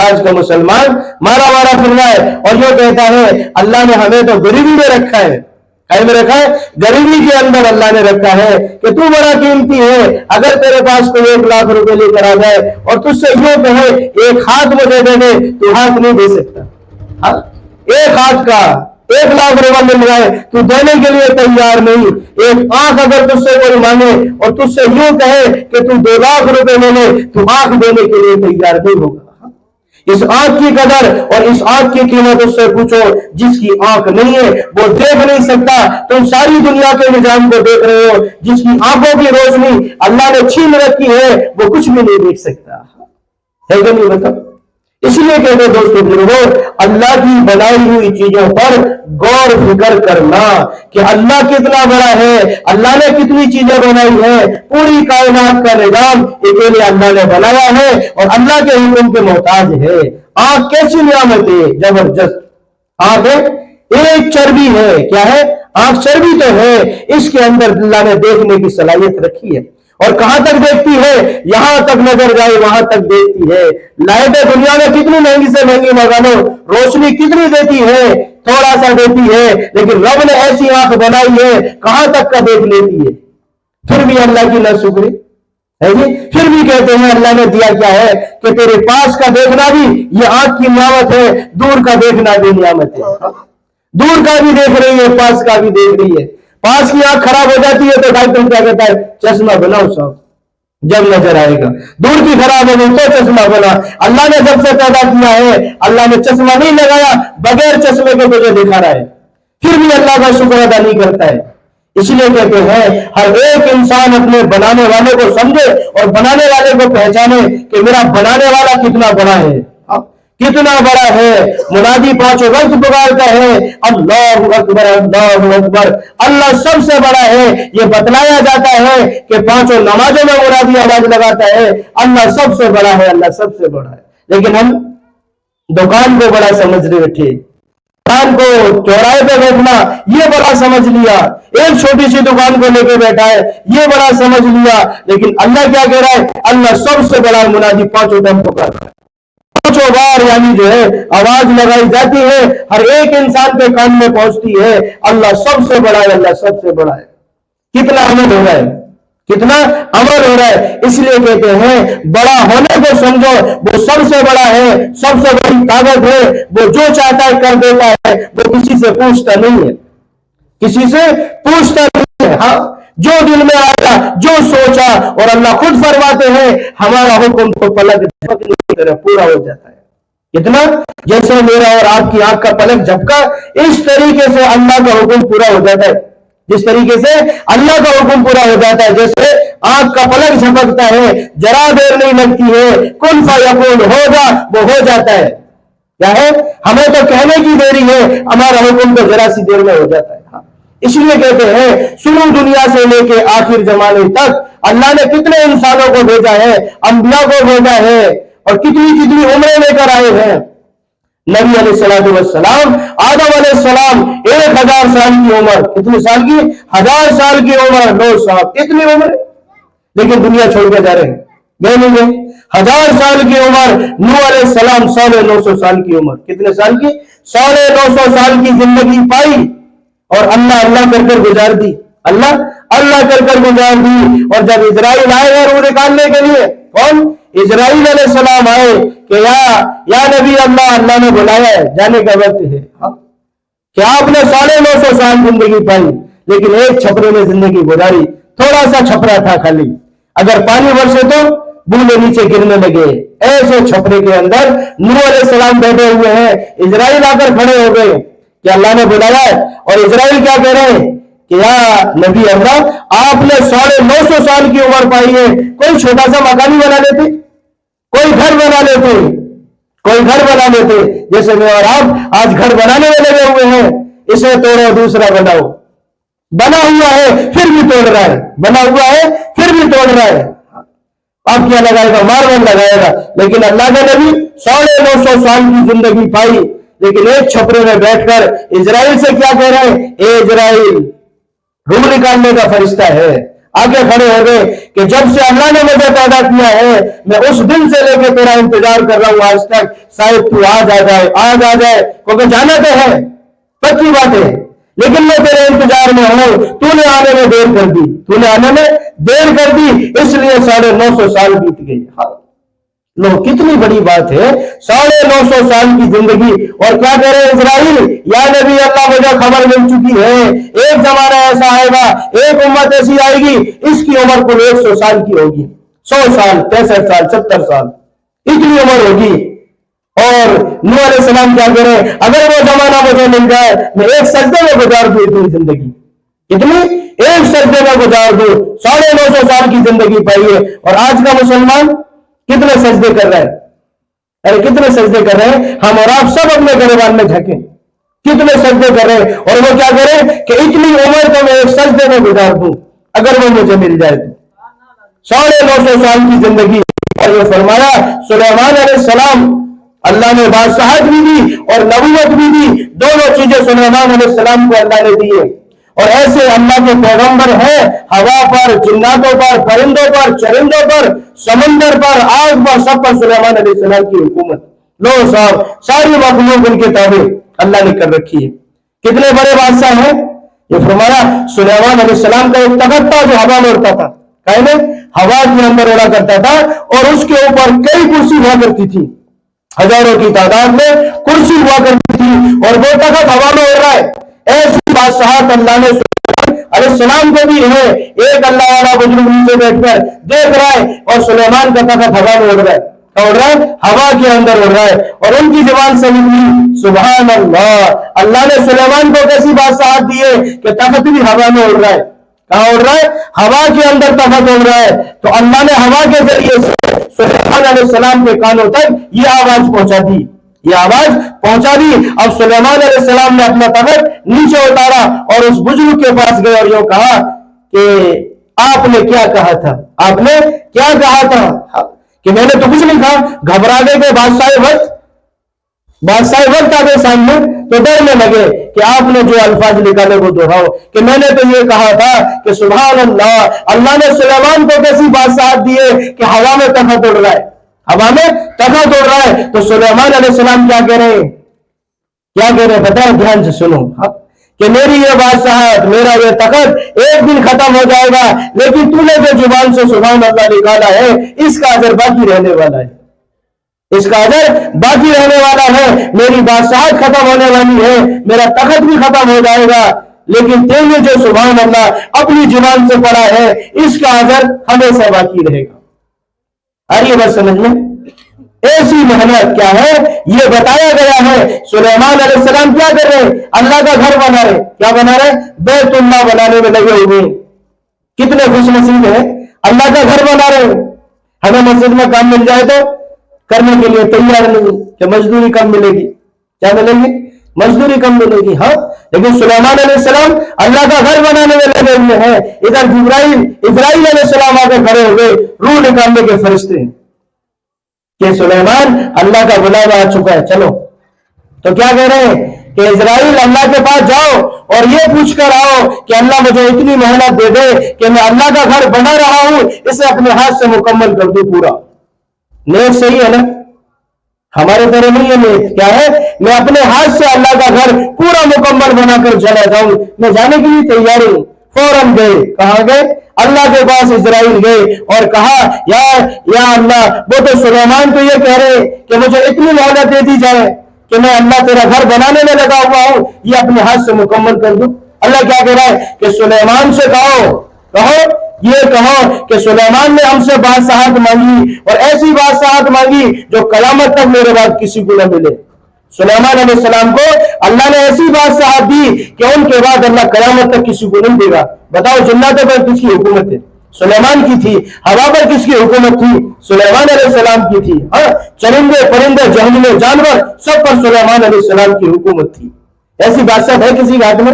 آج کا مسلمان مارا مارا پھر رہا ہے اور یہ کہتا ہے اللہ نے ہمیں تو غریبی میں رکھا ہے، میں رکھا ہے غریبی کے اندر اللہ نے رکھا ہے کہ تو بڑا قیمتی ہے، اگر تیرے پاس کوئی 1 لاکھ روپے لے کر آ جائے اور تجھ سے یوں کہے ایک ہاتھ مجھے دے دے، تو ہاتھ نہیں دے سکتا، ایک ہاتھ کا 1 لاکھ روپے مل جائے تو دینے کے لیے تیار نہیں، ایک آنکھ اگر تجھ سے کوئی مانگے اور تجھ سے یوں کہے کہ تو 2 لاکھ روپے لے لے، تو آنکھ دینے کے لیے تیار نہیں ہوگا۔ اس آنکھ کی قدر اور اس آنکھ کی قیمت اس سے پوچھو جس کی آنکھ نہیں ہے، وہ دیکھ نہیں سکتا۔ تم ساری دنیا کے نظام کو دیکھ رہے ہو، جس کی آنکھوں کی روشنی اللہ نے چھین رکھی ہے وہ کچھ بھی نہیں دیکھ سکتا ہے کہ نہیں؟ بتاؤ۔ اس لیے کہتے ہیں دوستوں بزرگوں، اللہ کی بنائی ہوئی چیزوں پر غور فکر کرنا کہ اللہ کتنا بڑا ہے، اللہ نے کتنی چیزیں بنائی ہیں، پوری کائنات کا نظام اکیلے اللہ نے بنایا ہے اور اللہ کے حکم کے محتاج ہے۔ آنکھ کیسی نعمت ہے، زبردست آنکھ ہے، ایک چربی ہے، کیا ہے؟ آنکھ چربی تو ہے، اس کے اندر اللہ نے دیکھنے کی صلاحیت رکھی ہے، اور کہاں تک دیکھتی ہے؟ یہاں تک نظر جائے وہاں تک دیکھتی ہے۔ لائٹیں دنیا میں کتنی مہنگی سے مہنگی لگا لو، روشنی کتنی دیتی ہے؟ تھوڑا سا دیتی ہے، لیکن رب نے ایسی آنکھ بنائی ہے کہاں تک کا دیکھ لیتی ہے۔ پھر بھی اللہ کی ناشکری ہے جی، پھر بھی کہتے ہیں اللہ نے دیا کیا ہے کہ تیرے پاس کا دیکھنا بھی یہ آنکھ کی نعمت ہے، دور کا دیکھنا بھی نعمت ہے۔ دور کا بھی دیکھ رہی ہے، پاس کا بھی دیکھ رہی ہے۔ پاس کی آنکھ خراب ہو جاتی ہے تو ڈاکٹر کیا کہتا ہے؟ چشمہ بناؤ صاحب، جب نظر آئے گا۔ دور کی خراب ہو گئی تو چشمہ بنا۔ اللہ نے جب سے پیدا کیا ہے اللہ نے چشمہ نہیں لگایا، بغیر چشمے کے تجھے دکھا رہا ہے، پھر بھی اللہ کا شکر ادا نہیں کرتا ہے۔ اس لیے کہتے ہیں ہر ایک انسان اپنے بنانے والے کو سمجھے اور بنانے والے کو پہچانے کہ میرا بنانے والا کتنا بڑا ہے، کتنا بڑا ہے۔ منادی 5 وقت پکارتا ہے، اللہ اکبر اللہ اکبر، اللہ سب سے بڑا ہے۔ یہ بتلایا جاتا ہے کہ 5 نمازوں میں منادی آواز لگاتا ہے اللہ سب سے بڑا ہے، اللہ سب سے بڑا ہے، لیکن ہم دکان کو بڑا سمجھ رہے بیٹھے، دکان کو چوراہے پہ بیٹھنا یہ بڑا سمجھ لیا، ایک چھوٹی سی دکان کو لے کے بیٹھا ہے یہ بڑا سمجھ لیا، لیکن اللہ کیا کہہ رہا ہے؟ اللہ سب سے بڑا ہے۔ منادی 5 ٹائم پکارتا ہے، 5 بار یعنی جو ہے آواز لگائی جاتی ہے، ہر ایک انسان کے کان میں پہنچتی ہے، اللہ سب سے بڑا ہے، اللہ سب سے بڑا ہے۔ کتنا عمل ہو رہا ہے، کتنا عمل ہو رہا ہے۔ اس لیے کہتے ہیں بڑا ہونے کو سمجھو، وہ سب سے بڑا ہے، سب سے بڑی طاقت ہے، وہ جو چاہتا ہے کر دیتا ہے، وہ کسی سے پوچھتا نہیں ہے، کسی سے پوچھتا نہیں ہے۔ ہاں جو دل میں آیا، جو سوچا، اور اللہ خود فرماتے ہیں ہمارا حکم تو پلک جھپکنے کی طرح پورا ہو جاتا ہے۔ کتنا؟ جیسے میرا اور آپ کی آنکھ کا پلک جھپکا، اس طریقے سے اللہ کا حکم پورا ہو جاتا ہے، جس طریقے سے اللہ کا حکم پورا ہو جاتا ہے، جیسے آنکھ کا پلک جھپکتا ہے، ذرا دیر نہیں لگتی ہے، کن فیکون ہوگا وہ ہو جاتا ہے۔ کیا ہے؟ ہمیں تو کہنے کی دیری ہے، ہمارا حکم تو ذرا سی دیر میں ہو جاتا ہے۔ اس لیے کہتے ہیں شروع دنیا سے لے کے آخر زمانے تک اللہ نے کتنے انسانوں کو بھیجا ہے، انبیاء کو بھیجا ہے، اور کتنی عمریں لے کر آئے ہیں۔ نبی علیہ السلام آدم علیہ السلام 1000 سال کی عمر، کتنے سال کی؟ 1000 سال کی عمر، 9 سال، کتنی عمر، لیکن دنیا چھوڑ کے جا رہے ہیں، گئے نہیں گئے؟ 1000 سال کی عمر، نوح علیہ السلام 950 سال کی عمر، کتنے سال کی؟ 950 سال کی زندگی پائی، اور اللہ اللہ کر کر گزار دی، اللہ کر کر گزار دی۔ اور جب اسرائیل آئے ہیں روح نکالنے کے لیے، کون؟ اسرائیل علیہ السلام آئے کہ یا نبی اللہ نے بلایا ہے، جانے کا وقت ہے۔ کہ آپ نے 950 سال زندگی پائی، لیکن ایک چھپرے میں زندگی گزاری، تھوڑا سا چھپرا تھا خالی، اگر پانی برسے تو بولے نیچے گرنے لگے، ایسے چھپرے کے اندر نوح علیہ السلام بیٹھے ہوئے ہیں، اسرائیل آ کر کھڑے ہو گئے کہ اللہ نے بلایا ہے، اور اسرائیل کیا کہہ رہے ہیں کہ یا نبی اللہ آپ نے 950 سال کی عمر پائی ہے، کوئی چھوٹا سا مکان ہی بنا لیتے، کوئی گھر بنا لیتے، جیسے میں اور آپ آج گھر بنانے میں لگے ہوئے ہیں، اسے توڑو دوسرا بناؤ، بنا ہوا ہے پھر بھی توڑ رہا ہے، بنا ہوا ہے پھر بھی توڑ رہا ہے، آپ کیا لگائے گا؟ ماربل لگائے گا۔ لیکن اللہ کا نبی 950 سال کی زندگی پائی، لیکن ایک چھپرے میں بیٹھ کر اسرائیل سے کیا کہہ رہے ہیں؟ اے اسرائیل، روح نکالنے کا فرشتہ ہے، آگے کھڑے ہو گئے کہ جب سے اللہ نے مجھے پیدا کیا ہے میں اس دن سے لے کے تیرا انتظار کر رہا ہوں آج تک، شاید تو آج آ جائے کیونکہ جانا تو ہے، پکی بات ہے، لیکن میں تیرے انتظار میں ہوں، تو نے آنے میں دیر کر دی، اس لیے 950 سال بیت گئی۔ لو کتنی بڑی بات ہے، 950 سال کی زندگی، اور کیا کہہ رہے اسرائیل، یا نبی اللہ مجھے خبر مل چکی ہے ایک زمانہ ایسا آئے گا، ایک امت ایسی آئے گی، اس کی عمر کل 100 سال کی ہوگی، 100 سال 65 سال 70 سال اتنی عمر ہوگی۔ اور نوح علیہ السلام کیا کہہ رہے، اگر وہ زمانہ مجھے مل جائے میں ایک سجدے میں گزار دوں اتنی زندگی، اتنی ایک سجدے میں گزار دوں، 950 سال کی زندگی پائیے۔ اور آج کا مسلمان کتنے سجدے کر رہے ہیں، ارے کتنے سجدے کر رہے ہیں، ہم اور آپ سب اپنے گریبان میں جھکیں، کتنے سجدے کر رہے ہیں، اور وہ کیا کریں کہ اتنی عمر تو میں ایک سجدے میں گزار دوں اگر وہ مجھے مل جائے تو، 950 سال کی زندگی۔ اور یہ فرمایا سلیمان علیہ السلام، اللہ نے بادشاہت بھی دی اور نبوت بھی دی، دونوں چیزیں سلیمان علیہ السلام کو اللہ نے دی ہے۔ اور ایسے اللہ کے پیغمبر ہیں، ہوا پر، جناتوں پر، پرندوں پر، چرندوں پر، سمندر پر، آگ پر، سب پر سلیمان علیہ السلام کی حکومت، لو صاحب ساری مخلوق ان کے تابع اللہ نے کر رکھی ہے۔ کتنے بڑے بادشاہ ہیں، یہ فرمایا سلیمان علیہ السلام کا ایک تخت تھا جو ہوا میں اڑتا تھا، ہوا کے اندر اڑا کرتا تھا، اور اس کے اوپر کئی کرسی ہوا کرتی تھی، ہزاروں کی تعداد میں کرسی ہوا کرتی تھی، اور وہ تخت ہوا میں اڑ رہا ہے۔ ایسی بادشاہت اللہ نے سلیمان علیہ السلام کو بھی ہے، ایک اللہ والا بزرگ نیچے بیٹھ کر دیکھ رہا ہے اور سلیمان کا تخت ہوا میں اڑ رہا ہے، ہوا کے اندر اڑ رہا ہے، اور ان کی زبان سے نکلی سبحان اللہ، اللہ نے سلیمان کو کیسی بادشاہت دی ہے کہ تخت بھی ہوا میں اڑ رہا ہے، کہاں اڑ رہا ہے، ہوا کے اندر تخت اڑ رہا ہے۔ تو اللہ نے ہوا کے ذریعے سے سلیمان علیہ السلام کے کانوں تک یہ آواز پہنچا دی، یہ آواز پہنچا دی۔ اب سلیمان علیہ السلام نے اپنا تخت نیچے اتارا اور اس بزرگ کے پاس گئے اور یہ کہا کہ آپ نے کیا کہا تھا، آپ نے کیا کہا تھا، کہ میں نے تو کچھ نہیں کہا۔ گھبرا گئے کہ بادشاہ وقت آ گئے سامنے، تو ڈرنے لگے کہ آپ نے جو الفاظ نکالے وہ دہراؤ، کہ میں نے تو یہ کہا تھا کہ سبحان اللہ، اللہ نے سلیمان کو کیسی بادشاہت دی ہے کہ ہوا میں تخت اڑ رہا ہے، ہوا میں تخت اڑ رہا ہے۔ تو سلیمان علیہ السلام کیا کہہ رہے ہیں، کیا کہہ رہے ہیں بتائیں، دھیان سے سنو، کہ میری یہ بادشاہت، میرا یہ تخت ایک دن ختم ہو جائے گا، لیکن تو نے جو زبان سے سبحان اللہ نکالا ہے اس کا اجر باقی رہنے والا ہے، اس کا اجر باقی رہنے والا ہے۔ میری بادشاہت ختم ہونے والی ہے، میرا تخت بھی ختم ہو جائے گا، لیکن تینے جو سبحان اللہ اپنی زبان سے پڑھا ہے اس کا اجر ہمیشہ باقی رہے گا۔ آئیے بس سمجھ میں، ایسی محنت کیا ہے یہ بتایا گیا ہے۔ سلیمان علیہ السلام کیا کر رہے ہیں، اللہ کا گھر بنا رہے، کیا بنا رہے، بیت اللہ بنانے میں لگے ہوئے، کتنے خوش نصیب ہیں، اللہ کا گھر بنا رہے ہیں۔ ہمیں مسجد میں کام مل جائے تو کرنے کے لیے تیار نہیں کہ مزدوری کم ملے گی، کیا ملے گی، مزدوری کم ملے گی، ہاں، لیکن سلیمان علیہ السلام اللہ کا گھر بنانے میں لگے ہوئے ہیں۔ ادھر اسرائیل علیہ السلام آ کے کھڑے ہو گئے، روح نکالنے کے فرشتے کہ سلیمان اللہ کا بلاوا آ چکا ہے، چلو۔ تو کیا کہہ رہے ہیں کہ اسرائیل اللہ کے پاس جاؤ اور یہ پوچھ کر آؤ کہ اللہ مجھے اتنی محنت دے دے کہ میں اللہ کا گھر بنا رہا ہوں، اسے اپنے ہاتھ سے مکمل کر دوں پورا۔ نیت صحیح ہے نا، ہمارے طرح نہیں ہے نیت، کیا ہے، میں اپنے ہاتھ سے اللہ کا گھر پورا مکمل بنا کر چلا جاؤں، میں جانے کے لیے تیار ہوں۔ فوراً گئے، کہاں گئے، اللہ کے پاس اسرائیل گئے اور کہا یا اللہ، وہ تو سلیمان تو یہ کہہ رہے کہ مجھے اتنی مہلت دے دی جائے کہ میں اللہ تیرا گھر بنانے میں لگا ہوا ہوں، یہ اپنے ہاتھ سے مکمل کر دوں۔ اللہ کیا کہہ رہا ہے کہ سلیمان سے کہو یہ کہو کہ سلیمان نے ہم سے بادشاہت مانگی اور ایسی بادشاہت مانگی جو قیامت تک میرے بعد کسی کو نہ ملے۔ سلیمان علیہ السلام کو اللہ نے ایسی بادشاہت دی کہ ان کے بعد اللہ قیامت تک کسی کو نہیں دے گا۔ بتاؤ جناتوں پر کس کی حکومت ہے، سلیمان کی تھی۔ ہوا پر کس کی حکومت تھی، سلیمان علیہ السلام کی تھی۔ ہاں، چرندے پرندے جہنمی جانور سب پر سلیمان علیہ السلام کی حکومت تھی۔ ایسی بادشاہت ہے کسی کے ہاتھ میں؟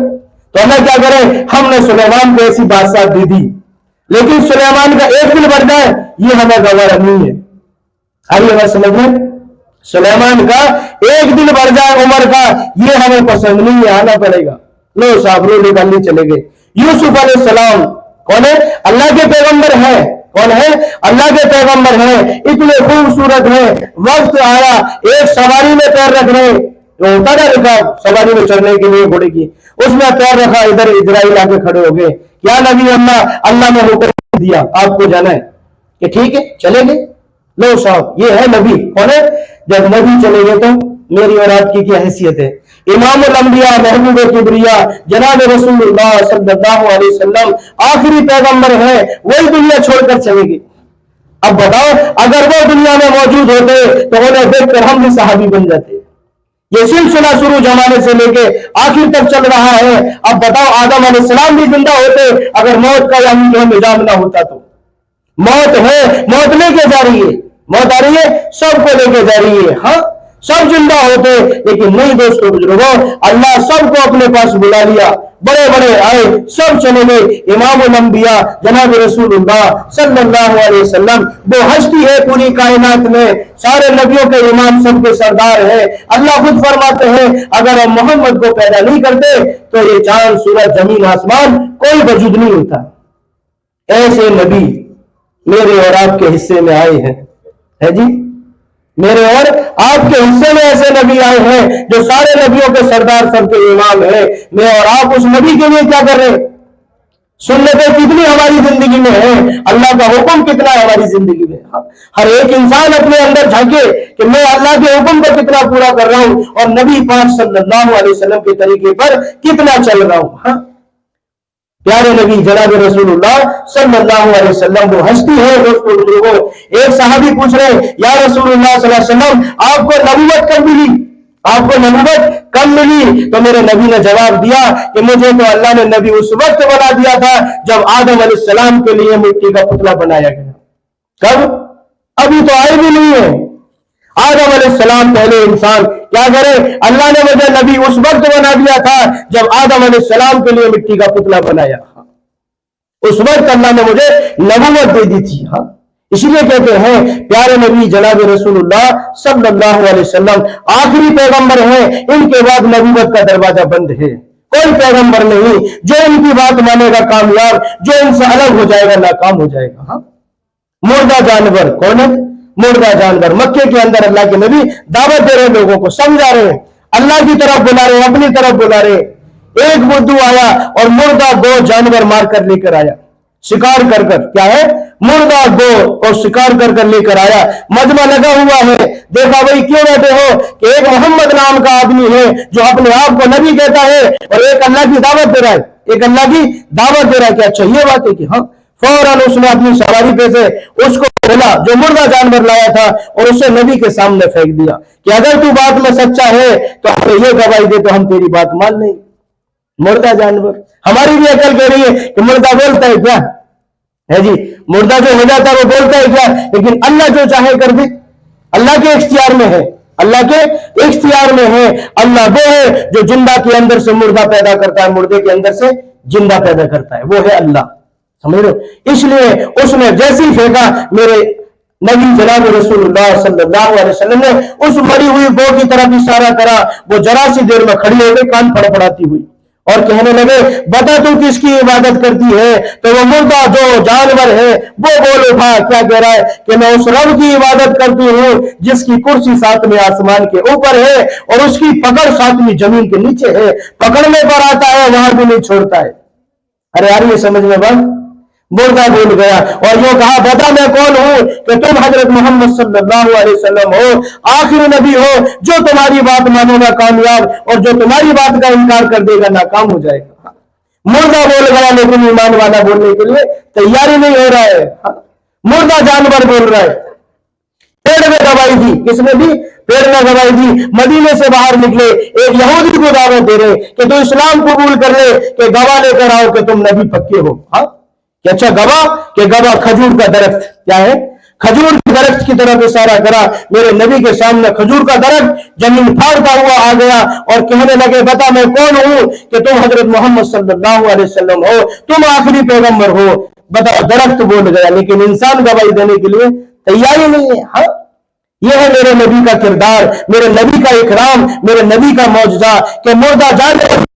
تو اللہ کیا کرے، ہم نے سلیمان کو ایسی بادشاہت دے دی، لیکن سلیمان کا ایک دن بڑھ جائے یہ ہمیں گوارا نہیں ہے۔ آئیے بات سمجھ میں، سلیمان کا ایک دن بڑھ جائے عمر کا یہ ہمیں پسند نہیں ہے، آنا پڑے گا۔ لو صاحب رو نکالنے چلے گئے۔ یوسف علیہ السلام کون ہے؟ اللہ کے پیغمبر ہیں. کون ہے؟ اللہ کے پیغمبر ہیں. اتنے خوبصورت ہیں. وقت آیا ایک سواری میں پیر رکھ رہے، جو ہوتا نا رکاب سواری میں چڑھنے کے لیے گھوڑے کی، اس میں پیر رکھا، ادھر اسرائیل آ کے کھڑے ہو گئے. کیا نبی اللہ نے حکم دیا آپ کو جانا ہے کہ ٹھیک ہے چلیں گے. لو صاحب یہ ہے نبی. کون ہے؟ جب نبی چلے گئے تو میری اور آپ کی کیا حیثیت ہے؟ امام الانبیاء محبوب کبریا جناب رسول اللہ صلی اللہ علیہ وسلم آخری پیغمبر ہیں، وہی دنیا چھوڑ کر چلے گی. اب بتاؤ اگر وہ دنیا میں موجود ہوتے تو انہیں دیکھ کر ہم بھی صحابی بن جاتے. یہ سلسلہ شروع زمانے سے لے کے آخر تک چل رہا ہے. اب بتاؤ آدم علیہ السلام بھی زندہ ہوتے اگر موت کا یعنی نظام نہ ہوتا تو. موت ہے، موت لے کے جا رہی ہے، موت آ رہی ہے، سب کو لے کے جا رہی ہے. ہاں سب زندہ ہوتے لیکن نہیں دوستو بزرگوں، اللہ سب کو اپنے پاس بلا لیا. بڑے بڑے آئے، سب چلے گئے. امام الانبیاء جناب رسول اللہ صلی اللہ علیہ وسلم وہ ہستی ہے پوری کائنات میں، سارے نبیوں کے امام، سب کے سردار ہے. اللہ خود فرماتے ہیں اگر ہم محمد کو پیدا نہیں کرتے تو یہ چاند سورج زمین آسمان کوئی وجود نہیں ہوتا. ایسے نبی میرے اور آپ کے حصے میں آئے ہیں. ہے جی، میرے اور آپ کے حصے میں ایسے نبی آئے ہیں جو سارے نبیوں کے سردار، سب کے امام ہیں. میں اور آپ اس نبی کے لیے کیا کر رہے ہیں؟ سنتیں کتنی ہماری زندگی میں ہیں، اللہ کا حکم کتنا ہے ہماری زندگی میں. ہر ایک انسان اپنے اندر جھانکے کہ میں اللہ کے حکم کو کتنا پورا کر رہا ہوں اور نبی پاک صلی اللہ علیہ وسلم کے طریقے پر کتنا چل رہا ہوں. ہاں پیارے نبی جناب رسول اللہ صلی اللہ علیہ وسلم وہ ہستی ہے. دوستوں بزرگوں، ایک صحابی پوچھ رہے یا رسول اللہ صلی اللہ علیہ وسلم آپ کو نبوت کب ملی؟ آپ کو نبوت کب ملی؟ تو میرے نبی نے جواب دیا کہ مجھے تو اللہ نے نبی اس وقت بنا دیا تھا جب آدم علیہ السلام کے لیے مٹی کا پتلا بنایا گیا. کب؟ ابھی تو آئے بھی نہیں ہے. آدم علیہ السلام پہلے انسان، کیا کرے؟ اللہ نے مجھے نبی اس وقت بنا دیا تھا جب آدم علیہ السلام کے لیے مٹی کا پتلا بنایا. اس وقت اللہ نے مجھے نبوت دے دی تھی. ہاں اس لیے کہتے ہیں پیارے نبی جناب رسول اللہ صلی اللہ علیہ وسلم آخری پیغمبر ہیں. ان کے بعد نبوت کا دروازہ بند ہے. کوئی پیغمبر نہیں جو ان کی بات مانے گا کامیاب، جو ان سے الگ ہو جائے گا ناکام ہو جائے گا. ہاں مردہ جانور کون ہے؟ مردہ جانور. مکے کے اندر اللہ کے نبی دعوت دے رہے، لوگوں کو سمجھا رہے ہیں، اللہ کی طرف بلا رہے، اپنی طرف بلا رہے. ایک بدو آیا اور مردہ گو جانور مار کر لے کر آیا، شکار کر کر. کیا ہے؟ مردہ گو اور شکار کر کر لے کر آیا. مجمع لگا ہوا ہے. دیکھا بھائی کیوں بیٹھے ہو؟ کہ ایک محمد نام کا آدمی ہے جو اپنے آپ کو نبی کہتا ہے اور ایک اللہ کی دعوت دے رہا ہے، ایک اللہ کی دعوت دے رہا ہے. کہ اچھا یہ بات ہے کہ ہاں. فوراً اس نے اپنی سواری پہ سے اس کو بولا جو مردہ جانور لایا تھا اور اسے نبی کے سامنے پھینک دیا کہ اگر تو بات میں سچا ہے تو ہمیں یہ گواہی دے تو ہم تیری بات مان لیں. مردہ جانور. ہماری بھی عقل کہہ رہی ہے کہ مردہ بولتا ہے کیا ہے جی؟ مردہ جو ہو جاتا ہے وہ بولتا ہے کیا؟ لیکن اللہ جو چاہے کر دے. اللہ کے اختیار میں ہے، اللہ کے اختیار میں ہے. اللہ وہ ہے جو زندہ کے اندر سے مردہ پیدا کرتا ہے، مردے کے اندر سے زندہ پیدا کرتا ہے. وہ ہے اللہ. سمجھ لو. اس لیے اس نے جیسی پھینکا، میرے نبی جناب رسول اللہ صلی اللہ علیہ وسلم نے اس مری ہوئی گو کی طرف اشارہ کرا. وہ ذرا سی دیر میں کھڑی ہو گئی کان پھڑپڑاتی ہوئی اور کہنے لگے بتا تو کس کی عبادت کرتی ہے؟ تو وہ مردہ جو جانور ہے وہ بول اٹھا. کیا کہہ رہا ہے؟ کہ میں اس رب کی عبادت کرتی ہوں جس کی کرسی 7ویں آسمان کے اوپر ہے اور اس کی پکڑ 7ویں زمین کے نیچے ہے. پکڑنے پر آتا ہے وہاں بھی نہیں چھوڑتا ہے. ارے یار یہ سمجھ میں بات. مردہ بول گیا اور یہ کہا بتا میں کون ہوں؟ کہ تم حضرت محمد صلی اللہ علیہ وسلم ہو، آخری نبی ہو جو تمہاری بات مانے گا کامیاب اور جو تمہاری بات کا انکار کر دے گا ناکام ہو جائے گا. مردہ بول گیا لیکن ایمان والا بولنے کے لیے تیاری نہیں ہو رہا ہے. مردہ جانور بول رہا ہے. پیڑ میں گواہی دی. کس نے دی؟ پیڑ میں گواہی دی. مدینے سے باہر نکلے ایک یہودی کو دعوت دے رہے کہ تو اسلام قبول کر لے، کہ گواہ لے کر آؤ کہ تم نبی پکے ہو. ہاں کہ اچھا گواہ، کہ گواہ کھجور کا درخت. کیا ہے؟ کھجور کے درخت کی طرف اشارہ کرا. میرے نبی کے سامنے کھجور کا درخت زمین پھاڑتا ہوا آ گیا اور کہنے لگے بتا میں کون ہوں؟ کہ تم حضرت محمد صلی اللہ علیہ وسلم ہو، تم آخری پیغمبر ہو. بتا درخت بول گیا لیکن انسان گواہی دینے کے لیے تیاری نہیں ہے. ہاں یہ ہے میرے نبی کا کردار، میرے نبی کا اکرام، میرے نبی کا معجزہ کہ مردہ جانور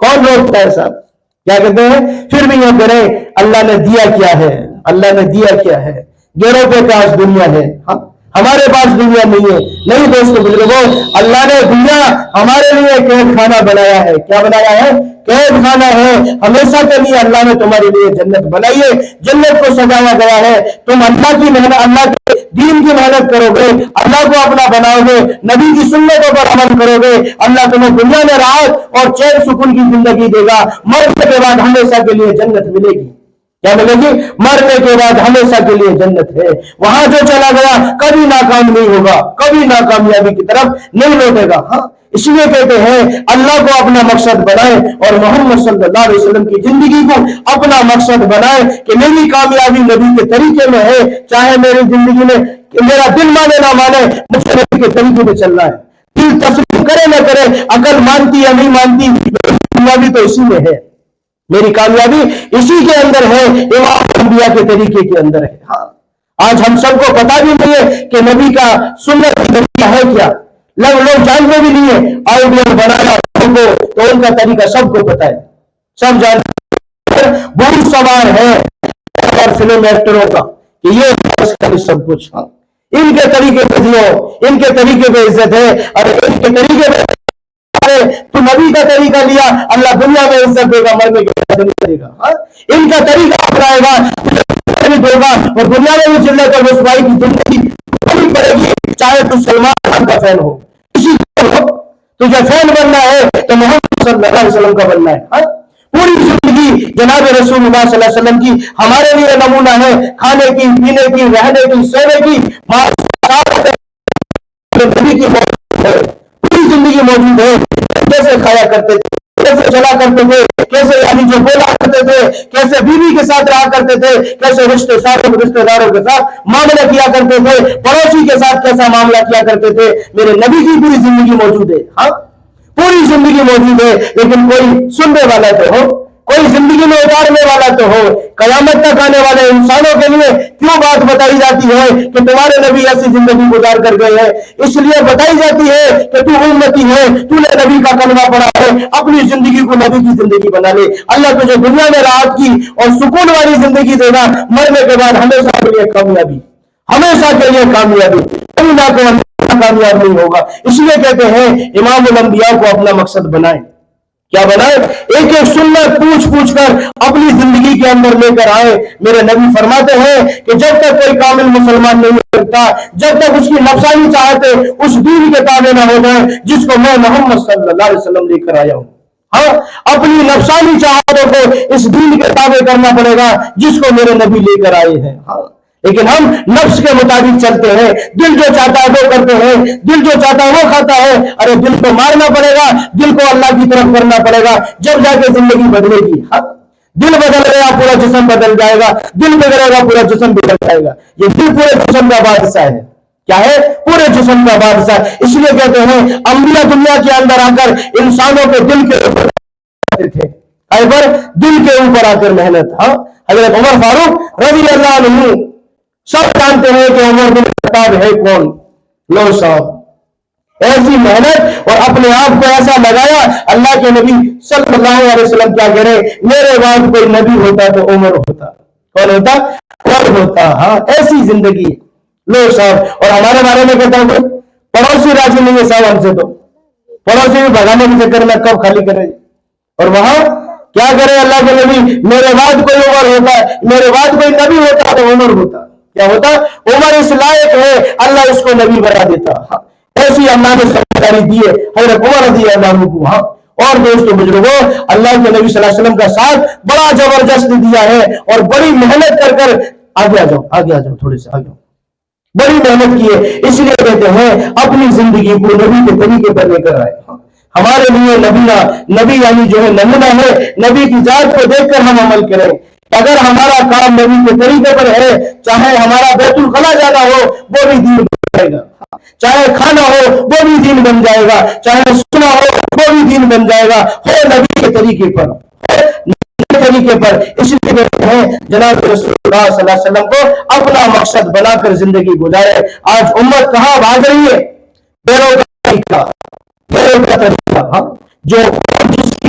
کون روکتا ہے صاحب؟ کیا کہتے ہیں پھر بھی یہ کریں اللہ نے دیا کیا ہے، اللہ نے دیا کیا ہے، غیروں کے پاس دنیا ہے، ہمارے پاس دنیا نہیں ہے۔ نہیں دوستو بزرگوں، اللہ نے دنیا ہمارے لیے قید خانہ بنایا ہے۔ کیا بنایا ہے؟ قید خانہ ہے۔ ہمیشہ کے لیے اللہ نے تمہارے لیے جنت بنائی ہے، جنت کو سجایا گیا ہے۔ تم اللہ کی محنت، اللہ کے دین کی محنت کرو گے، اللہ کو اپنا بناؤ گے، نبی کی سنتوں پر عمل کرو گے، اللہ تمہیں دنیا میں راحت اور چین سکون کی زندگی دے گا، مرنے کے بعد ہمیشہ کے لیے جنت ملے گی۔ کیا ملے گی؟ مرنے کے بعد ہمیشہ کے لیے جنت ہے۔ وہاں جو چلا گیا کبھی ناکام نہیں ہوگا، کبھی ناکامیابی کی طرف نہیں لوٹے گا۔ اس لیے کہتے ہیں اللہ کو اپنا مقصد بنائیں اور محمد صلی اللہ علیہ وسلم کی زندگی کو اپنا مقصد بنائیں کہ میری کامیابی نبی کے طریقے میں ہے، چاہے میری زندگی میں میرا دل مانے نہ مانے، مجھے نبی کے طریقے میں چلنا ہے۔ دل تسلیم کرے نہ کرے، عقل مانتی یا نہیں مانتی، کامیابی تو اسی میں ہے، میری کامیابی اسی کے اندر ہے، امام انبیاء کے طریقے کے اندر ہے۔ آج ہم سب کو پتا بھی نہیں ہے کہ نبی کا سنت کی طریقہ ہے کیا، لوگ جانتے بھی نہیں ہے۔ آئیڈیا بنانا تو ان کا طریقہ سب کو پتا ہے، سب جانتے ہیں، بہت سوال ہے اور فلم ایکٹروں کا کہ یہ سب کچھ ان کے طریقے پہ جیو، ان کے طریقے پہ عزت ہے، اور ان کے طریقے پہ تو نبی کا طریقہ لیا، اللہ دنیا میں عزت دے گا، مرنے کے بعد نہیں دے گا۔ ان کا طریقہ اپنائے گا دے گا، اور دنیا میں بھی ذلت اور رسوائی کی زندگی پوری پڑے گی، چاہے تو سلمان خان کا فین ہو، کسی ہو، تجھے فین بننا ہے تو محمد صلی اللہ علیہ وسلم کا بننا ہے۔ پوری زندگی جناب رسول اللہ صلی اللہ علیہ وسلم کی ہمارے لیے نمونہ ہے، کھانے کی، پینے کی، رہنے کی، سونے کی، نبی کی پوری زندگی موجود ہے۔ کیسے کھایا کرتے تھے، کیسے چلا کرتے تھے، کیسے یعنی جو بولا کرتے تھے، کیسے بیوی کے ساتھ رہا کرتے تھے، کیسے رشتے داروں کے ساتھ معاملہ کیا کرتے تھے، پڑوسی کے ساتھ کیسا معاملہ کیا کرتے تھے، میرے نبی کی پوری زندگی موجود ہے۔ پوری زندگی موجود ہے، لیکن کوئی سننے والا تو ہو، کوئی زندگی میں اتارنے والا تو ہو۔ قیامت تک آنے والے انسانوں کے لیے کیوں بات بتائی جاتی ہے کہ تمہارے نبی ایسی زندگی گزار کر گئے ہیں؟ اس لیے بتائی جاتی ہے کہ تو امتی ہے، تو نے نبی کا کلمہ پڑھا ہے، اپنی زندگی کو نبی کی زندگی بنا لے، اللہ تجھے دنیا میں راحت کی اور سکون والی زندگی دے گا، مرنے کے بعد ہمیشہ کے لیے کامیابی، ہمیشہ کے لیے کامیابی، کوئی نہ کوئی کامیاب نہیں ہوگا۔ اس لیے کہتے ہیں امام الانبیاء کو اپنا مقصد بنائیں۔ کیا بنائے؟ ایک ایک سنت پوچھ کر اپنی زندگی کے اندر لے کر آئے۔ میرے نبی فرماتے ہیں کہ جب تک کوئی کامل مسلمان نہیں ہوتا، جب تک اس کی نفسانی چاہتے اس دین کے تابع نہ ہو جائیں جس کو میں محمد صلی اللہ علیہ وسلم لے کر آیا ہوں۔ اپنی نفسانی چاہتوں کو اس دین کے تابع کرنا پڑے گا جس کو میرے نبی لے کر آئے ہیں۔ لیکن ہم نفس کے مطابق چلتے ہیں، دل جو چاہتا ہے وہ کرتے ہیں، دل جو چاہتا ہے وہ کھاتا ہے۔ ارے دل کو مارنا پڑے گا، دل کو اللہ کی طرف کرنا پڑے گا، جب جا کے زندگی بدلے گی۔ دل بدل گیا پورا جسم بدل جائے گا، دل بگڑے گا پورا جسم بگڑ جائے گا۔ یہ دل پورے جسم کا بادشاہ ہے۔ کیا ہے؟ پورے جسم کا بادشاہ۔ اس لیے کہتے ہیں انبیاء دنیا کے اندر آ کر انسانوں کے دل کے اوپر تھے، دل کے اوپر آ کر محنت۔ حضرت عمر فاروق رضی اللہ عنہ، سب جانتے ہیں کہ عمر بن خطاب ہے کون؟ لو صاحب، ایسی محنت اور اپنے آپ کو ایسا لگایا۔ اللہ کے نبی صلی اللہ علیہ وسلم کیا کہہ رہے؟ میرے بعد کوئی نبی ہوتا تو عمر ہوتا۔ کون ہوتا؟ عمر ہوتا۔ ایسی زندگی لو صاحب۔ اور ہمارے بارے میں کہتا ہوں پڑوسی راضی نہیں ہے صاحب ہم سے، تو پڑوسی بھی بھگانے کے چکر میں کب خالی کرے، اور وہاں کیا کرے اللہ کے نبی؟ میرے بعد کوئی عمر ہوتا، میرے بعد کوئی نبی ہوتا تو عمر ہوتا۔ کیا ہوتا؟ عمر اس لائق ہے، اللہ اس کو نبی بنا دیتا۔ ایسی اللہ نے سمجھداری دی ہے حضرت عمر رضی اللہ عنہ کو۔ اور دوستو بزرگوں، اللہ کے نبی صلی اللہ علیہ وسلم کا ساتھ بڑا زبردست دیا ہے، اور بڑی محنت کر آگے آ جاؤ تھوڑے سے آگے، بڑی محنت کی ہے۔ اس لیے کہتے ہیں اپنی زندگی کو نبی کے طریقے پر لے کر آئے۔ ہمارے لیے نبی یعنی جو ہے نمونہ ہے، نبی کی ذات کو دیکھ کر ہم عمل کریں۔ اگر ہمارا کام نبی کے طریقے پر ہے، چاہے ہمارا بیت الخلا جانا ہو وہ بھی دین بن جائے گا، چاہے کھانا ہو وہ بھی دین بن جائے گا، چاہے سنا ہو وہ بھی دین بن جائے گا، ہو نبی کے طریقے پر، طریقے پر۔ اس لیے کہتے ہیں جناب رسول اللہ صلی اللہ علیہ وسلم کو اپنا مقصد بنا کر زندگی گزارے۔ آج امت کہاں بھاگ رہی ہے؟ بیروزگاری کا طریقہ، جو جس کی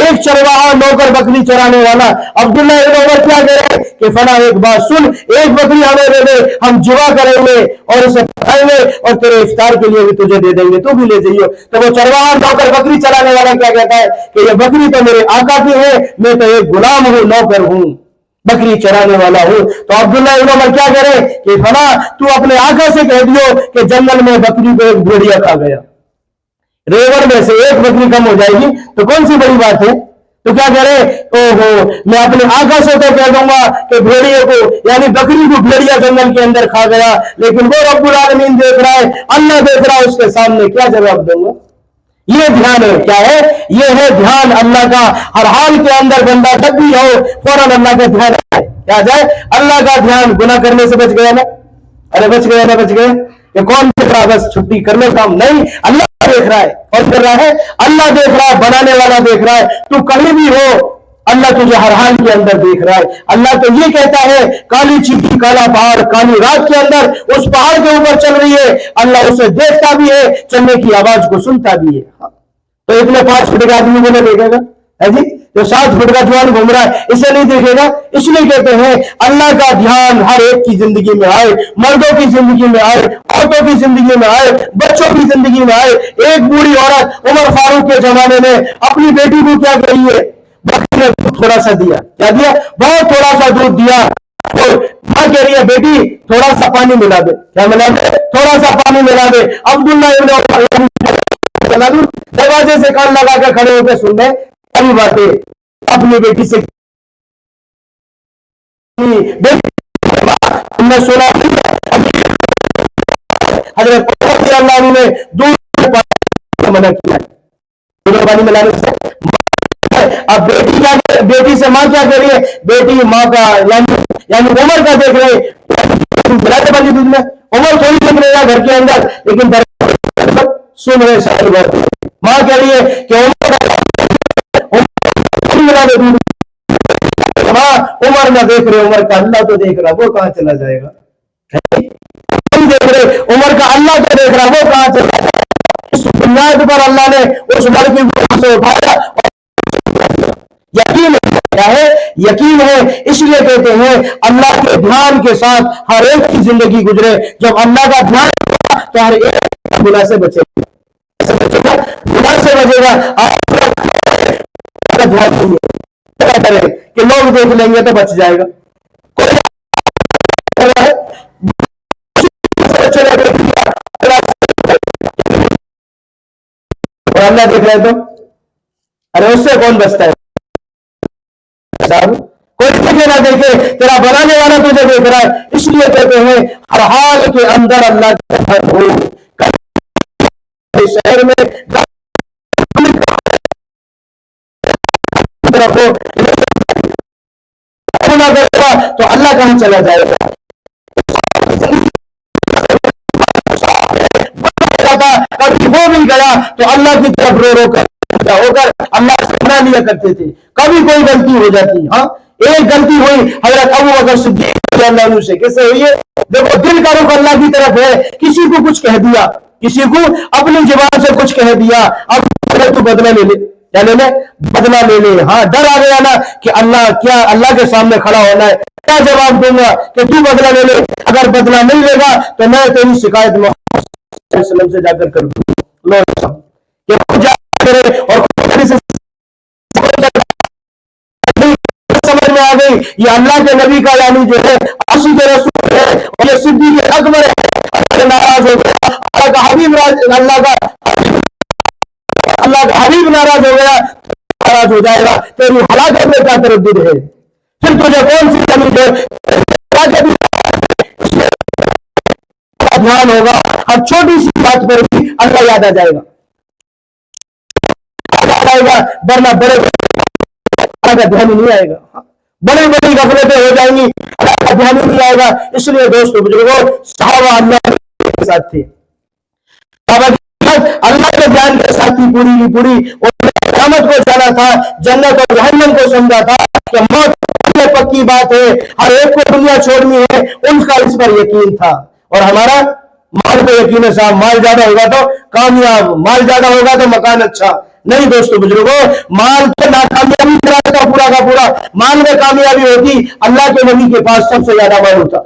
ایک چرواہا نوکر بکری چرانے والا عبداللہ ابن عمر کیا کہہ رہے کہ فلاں ایک بات سن, ایک بکری ہمیں دے دے, ہم جوا کریں گے اور اسے پکائیں گے اور تیرے افطار کے لیے بھی تجھے دے دیں گے, تو بھی لے جائیے. تو وہ چرواہا نوکر بکری چرانے والا کیا کہتا ہے کہ یہ بکری تو میرے آقا کی ہے, میں تو ایک غلام ہوں, نوکر ہوں, بکری چرانے والا ہوں. تو عبداللہ ابن عمر کیا کہہ رہے کہ فلاں تو اپنے آقا سے کہہ دیو کہ جنگل میں بکری کو ایک بھیڑیا کھا گیا, ریور میں سے ایک بکری کم ہو جائے گی تو کون سی بڑی بات ہے. تو کیا کہہ رہے, اوہو میں اپنے آقا سے تو کہہ دوں گا کہ بھیڑیے کو یعنی بکری کو بھیڑیا جنگل کے اندر کھا گیا, لیکن وہ رب العالمین دیکھ رہا ہے, اللہ دیکھ رہا ہے, اس کے سامنے کیا جواب دوں گا. یہ دھیان ہے, کیا ہے, یہ ہے دھیان اللہ کا. ہر حال کے اندر بندہ جب بھی ہو فوراً اللہ کا دھیان ہے, کیا جائے اللہ کا دھیان. گناہ کرنے سے بچ گیا نا, ارے بچ گئے نا, بچ گئے. کہ کون دیکھ رہا بس چھٹی کرنے کام نہیں, اللہ دیکھ رہا ہے. اور کر رہا ہے اللہ دیکھ رہا ہے, بنانے والا دیکھ رہا ہے. تو کہیں بھی ہو اللہ تجھے ہر حال کے اندر دیکھ رہا ہے. اللہ تو یہ کہتا ہے کالی چیٹی کالا پہاڑ کالی رات کے اندر اس پہاڑ کے اوپر چل رہی ہے, اللہ اسے دیکھتا بھی ہے, چلنے کی آواز کو سنتا بھی ہے. تو اتنے 5 فٹ کا آدمی کو نہیں دیکھے گا ہے جی, جو 7 فٹ کا جوان گھوم رہا ہے اسے نہیں دیکھے گا. اس لیے کہتے ہیں اللہ کا دھیان ہر ایک کی زندگی میں آئے, مردوں کی زندگی میں آئے, عورتوں کی زندگی میں آئے, بچوں کی زندگی میں آئے. ایک بوڑھی عورت عمر فاروق کے زمانے میں اپنی بیٹی کو کیا کہی ہے, بکری نے دودھ تھوڑا سا دیا, کیا دیا, بہت تھوڑا سا دودھ دیا. اور ماں کہہ رہی ہے بیٹی تھوڑا سا پانی ملا دے, کیا ملا دے, تھوڑا سا پانی ملا دے. عبداللہ ابن عمر دروازے سے کان لگا کے کھڑے ہو کے سن رہے کئی باتیں اپنی بیٹی سے سنا. حضرت اللہ نے دودھ منع کیا پانی ملانے سے. اب بیٹی سے ماں کیا کہہ رہی ہے, بیٹی ماں کا یعنی عمر کا دیکھ رہے ملاتے پانی دودھ میں, عمر تھوڑی دیکھ رہے گا گھر کے اندر, لیکن سن رہے ساری بات. ماں کہہ رہی ہے کہ عمر نہ دیکھ رہے, عمر کا اللہ تو دیکھ رہا, وہ کہاں چلا جائے گا. دیکھ رہے عمر کا اللہ تو دیکھ رہا, وہ کہاں چلا جائے گا. اس بنیاد پر اللہ نے اس لڑکی کو سے اٹھایا. یقین کیا ہے, یقین ہے. اس لیے کہتے ہیں اللہ کے دھیان کے ساتھ ہر ایک کی زندگی گزرے. جب اللہ کا دھیان ہوگا تو ہر ایک گناہ سے بچے گا, گناہ سے بچے گا. کہ لوگ دیکھ لیں گے تو بچ جائے گا. اور اللہ دیکھ رہے تو ارے اس سے کون بچتا ہے. کوئی دیکھے نہ دیکھے, تیرا بنانے والا تجھے دیکھ رہا ہے. اس لیے کہتے ہیں ہر حال کے اندر اللہ کا گھر ہو. شہر میں رکھو تو اللہ کہاں چلا جائے گا. کبھی وہ بھی گیا تو اللہ کی طرف رو رو کر ہو کر اللہ سے بنا لیا کرتے تھے. کبھی کوئی غلطی ہو جاتی, ہاں ایک غلطی ہوئی حضرت ابو بکر صدیق رضی اللہ عنہ سے. کیسے ہوئی ہے, دیکھو دل کا رخ اللہ کی طرف ہے, کسی کو کچھ کہہ دیا, کسی کو اپنی زبان سے کچھ کہہ دیا, اب تو بدلہ لے لے, کیا لے لے, بدلہ لے لے. ہاں ڈر آ گیا نا کہ اللہ کیا اللہ کے سامنے کھڑا ہونا ہے, کیا جواب دوں گا کہ تو بدلہ لے لے. اگر بدلہ نہیں لے گا تو میں تیری شکایت محمد صلی اللہ علیہ وسلم سے جا کر دوں اور سمجھ میں آ گئی یہ اللہ کے نبی کا یعنی جو ہے عاشق رسول ہے اور یہ صدیق اکبر ہے. ناراض ہو گیا اللہ کا حبیب, اللہ کا حبیب ناراض ہو گیا, ناراض ہو جائے گا, تیری ہلاکت میں کیا تردد ہے. پھر تجھے کون سی کمی ہے, دھیان ہوگا ہر چھوٹی سی بات پر بھی اللہ یاد آ جائے گا, ورنہ بڑے اللہ کا دھیان نہیں آئے گا. بڑی بڑی غفلتیں ہو جائیں گی, اللہ کا دھیان نہیں آئے گا. اس لیے دوستو بزرگوں صحابہ اللہ کے ساتھ تھے, اللہ کے دھیان کے ساتھ ہی پوری کی پوری قیامت کو جانا تھا, جنت اور جہنم کو سمجھا تھا کہ موت پکی بات ہے, ہر ایک کو دنیا چھوڑنی ہے, ان کا اس پر یقین تھا. اور ہمارا مال پہ یقین ہے, صاحب مال زیادہ ہوگا تو کامیاب, مال زیادہ ہوگا تو مکان اچھا, نہیں دوستو بزرگوں، مال تو ناکامیابی کا پورا مال میں کامیابی ہوتی اللہ کے نبی کے پاس سب سے زیادہ مال ہوتا،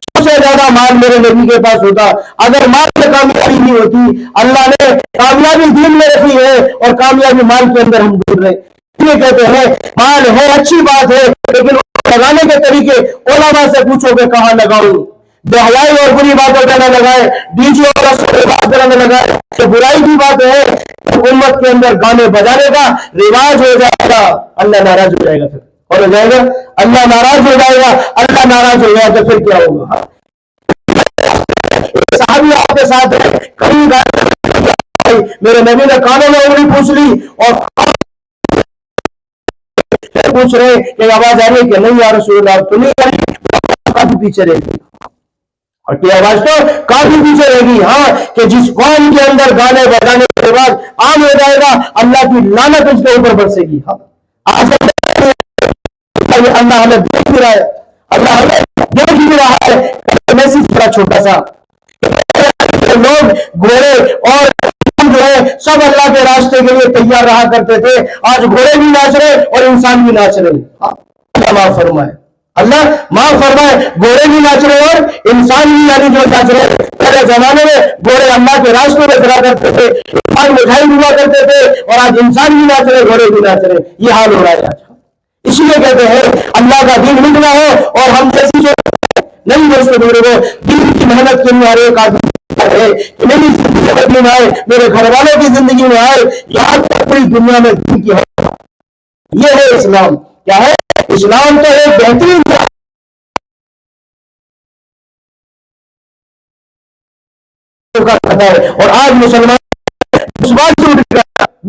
سب سے زیادہ مال میرے نبی کے پاس ہوتا۔ اگر مال میں کامیابی نہیں ہوتی، اللہ نے کامیابی دین میں رکھی ہے اور کامیابی مال کے اندر ہم ڈھونڈ رہے ہیں۔ یہ کہتے ہیں مال ہے اچھی بات ہے، لیکن لگانے کے طریقے علماء سے پوچھو کہ کہاں لگاؤں، بے حیائی اور بری باتوں پہ نہ لگائے، ڈی جے اور بات پہ نہ لگائے، تو برائی کی بات ہے۔ امت کے اندر گانے بجانے کا رواج ہو جائے گا، اللہ ناراض ہو جائے گا، پھر اور ہو جائے گا اللہ ناراض ہو جائے گا، اللہ ناراض ہو جائے گا تو پھر کیا ہوگا؟ صحابی آپ کے ساتھ ہے، کہیں میرے نبی نے کانوں میں انگلی پوچھ لی اور پوچھ رہے کہ آواز آ رہی ہے کہ نہیں یا رسول اللہ، تو نہیں آ رہی، کافی پیچھے رہ گئی، اور کی آواز تو کافی پیچھے رہ گئی۔ ہاں کہ جس قوم کے اندر گانے بجانے کے بعد عام ہو جائے گا، اللہ کی لعنت اس کے اوپر برسے گی۔ آج اللہ ہمیں دیکھ بھی رہا ہے، اللہ ہمیں دیکھ بھی رہا ہے۔ میسج بڑا چھوٹا سا، لوگ گھوڑے اور جو ہے سب اللہ کے راستے کے لیے تیار رہا کرتے تھے، آج گھوڑے بھی ناچ رہے اور انسان بھی ناچ رہے۔ اللہ معاف فرمائے، اللہ معاف فرمائے، گھوڑے بھی ناچ رہے اور انسان بھی یعنی جو ناچ رہے۔ پہلے زمانے میں گھوڑے اللہ کے راستوں میں چلا کرتے تھے، انسان مجاہد ہوا کرتے تھے، اور آج انسان بھی ناچ رہے، گھوڑے بھی ناچ رہے۔ یہ حال ہو رہا ہے آج۔ اس لیے کہتے ہیں اللہ کا دین مٹنا ہے اور ہم جیسی نہیں دوستوں بزرگوں، دین کی محنت کے لیے ہر ایک آدمی ہے کہ میری زندگی میں آئے، میرے گھر والوں کی زندگی میں آئے، یہاں تک پوری دنیا میں دین کی ہے۔ یہ ہے اسلام۔ کیا ہے اسلام؟ تو ایک بہترین ہے، اور آج مسلمان